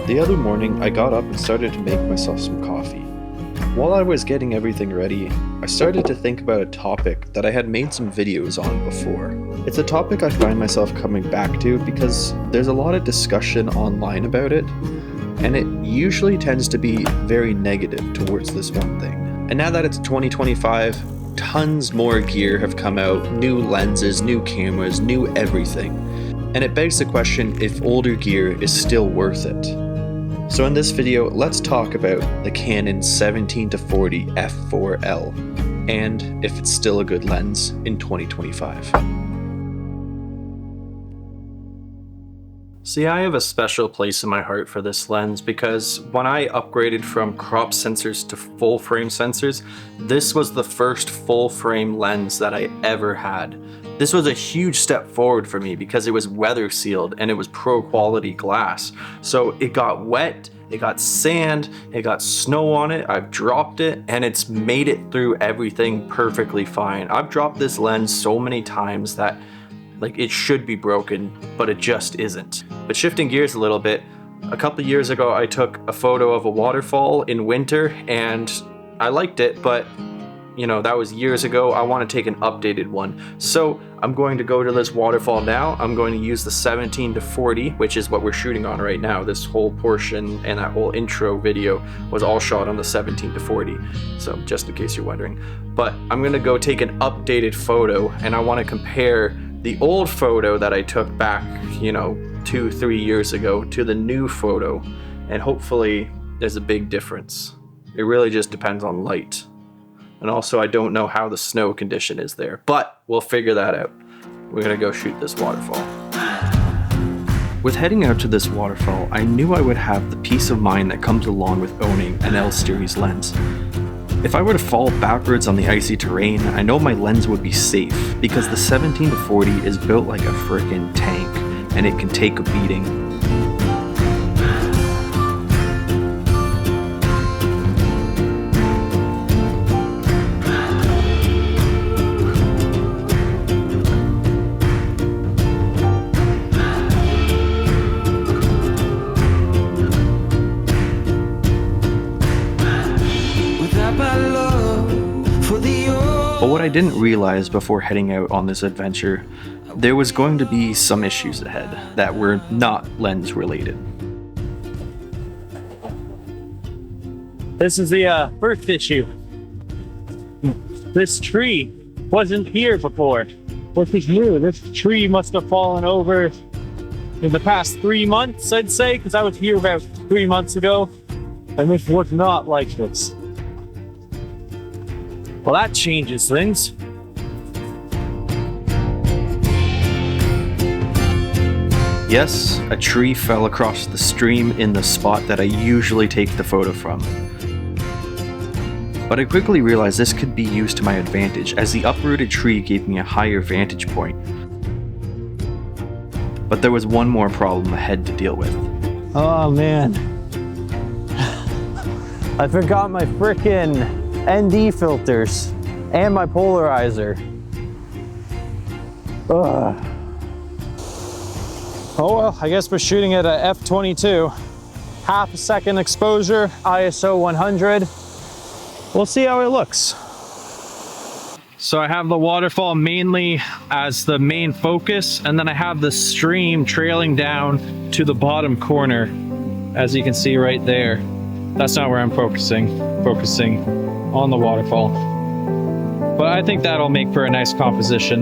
The other morning, I got up and started to make myself some coffee. While I was getting everything ready, I started to think about a topic that I had made some videos on before. It's a topic I find myself coming back to because there's a lot of discussion online about it, and it usually tends to be very negative towards this one thing. And now that it's 2025, tons more gear have come out, new lenses, new cameras, new everything. And it begs the question if older gear is still worth it. So in this video, let's talk about the Canon 17-40 f4L and if it's still a good lens in 2025. See, I have a special place in my heart for this lens because when I upgraded from crop sensors to full frame sensors, this was the first full frame lens that I ever had. This was a huge step forward for me because it was weather sealed and it was pro quality glass. So it got wet, it got sand, it got snow on it, I've dropped it, and it's made it through everything perfectly fine. I've dropped this lens so many times that it should be broken, but it just isn't. But shifting gears a little bit, a couple years ago I took a photo of a waterfall in winter and I liked it, but you know, that was years ago. I want to take an updated one. So I'm going to go to this waterfall now. I'm going to use the 17-40, which is what we're shooting on right now. This whole portion and that whole intro video was all shot on the 17-40. So just in case you're wondering. But I'm going to go take an updated photo and I want to compare the old photo that I took back, 2-3 years ago to the new photo. And hopefully there's a big difference. It really just depends on light. And also, I don't know how the snow condition is there, but we'll figure that out. We're gonna go shoot this waterfall. With heading out to this waterfall, I knew I would have the peace of mind that comes along with owning an L-series lens. If I were to fall backwards on the icy terrain, I know my lens would be safe because the 17-40 is built like a frickin' tank and it can take a beating. But what I didn't realize before heading out on this adventure, there was going to be some issues ahead that were not lens related. This is the first issue. This tree wasn't here before. This is new. This tree must have fallen over in the past 3 months, I'd say, because I was here about 3 months ago, and this was not like this. Well, that changes things. Yes, a tree fell across the stream in the spot that I usually take the photo from. But I quickly realized this could be used to my advantage as the uprooted tree gave me a higher vantage point. But there was one more problem ahead to deal with. Oh man. I forgot my frickin' ND filters and my polarizer. Ugh. Oh well, I guess we're shooting at a f22. Half a second exposure, ISO 100. We'll see how it looks. So I have the waterfall mainly as the main focus, and then I have the stream trailing down to the bottom corner, as you can see right there. That's not where I'm focusing on the waterfall. But I think that'll make for a nice composition.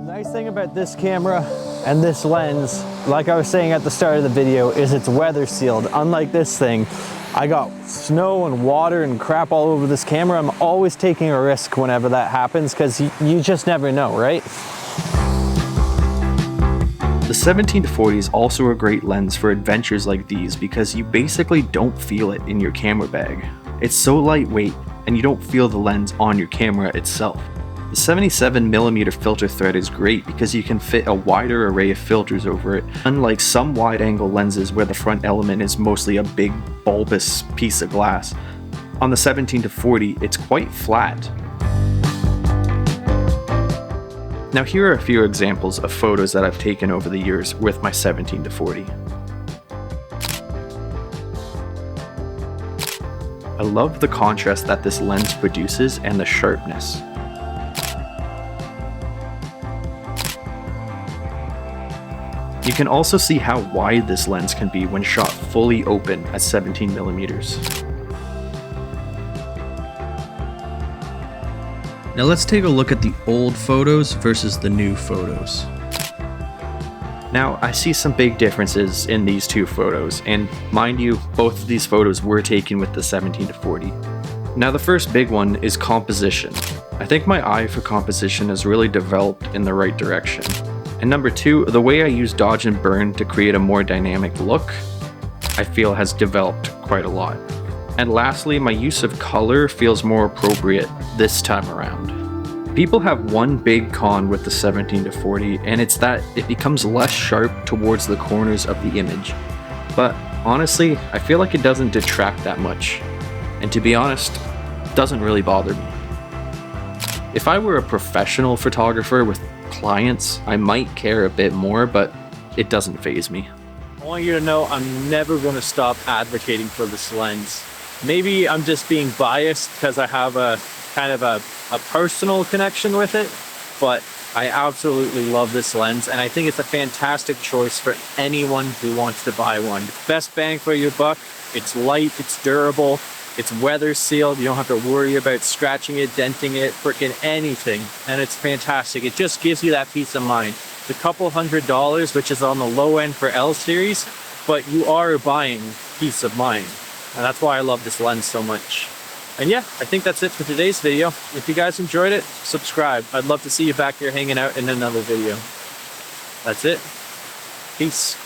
Nice thing about this camera and this lens, like I was saying at the start of the video, is it's weather sealed. Unlike this thing, I got snow and water and crap all over this camera. I'm always taking a risk whenever that happens because you just never know, right? The 17-40 is also a great lens for adventures like these because you basically don't feel it in your camera bag. It's so lightweight and you don't feel the lens on your camera itself. The 77mm filter thread is great because you can fit a wider array of filters over it, unlike some wide-angle lenses where the front element is mostly a big bulbous piece of glass. On the 17-40, it's quite flat. Now here are a few examples of photos that I've taken over the years with my 17-40. I love the contrast that this lens produces and the sharpness. You can also see how wide this lens can be when shot fully open at 17mm. Now let's take a look at the old photos versus the new photos. Now I see some big differences in these two photos, and mind you, both of these photos were taken with the 17-40. Now the first big one is composition. I think my eye for composition has really developed in the right direction. And number two, the way I use dodge and burn to create a more dynamic look, I feel has developed quite a lot. And lastly, my use of color feels more appropriate this time around. People have one big con with the 17-40, and it's that it becomes less sharp towards the corners of the image. But honestly, I feel like it doesn't detract that much. And to be honest, it doesn't really bother me. If I were a professional photographer with clients, I might care a bit more, but it doesn't faze me. I want you to know I'm never going to stop advocating for this lens. Maybe I'm just being biased because I have a kind of a personal connection with it, but I absolutely love this lens, and I think it's a fantastic choice for anyone who wants to buy one. Best bang for your buck. It's light, it's durable, it's weather sealed. You don't have to worry about scratching it, denting it, freaking anything, and it's fantastic. It just gives you that peace of mind. It's a couple $100, which is on the low end for L series, but you are buying peace of mind, and that's why I love this lens so much. And yeah, I think that's it for today's video. If you guys enjoyed it, subscribe. I'd love to see you back here hanging out in another video. That's it. Peace.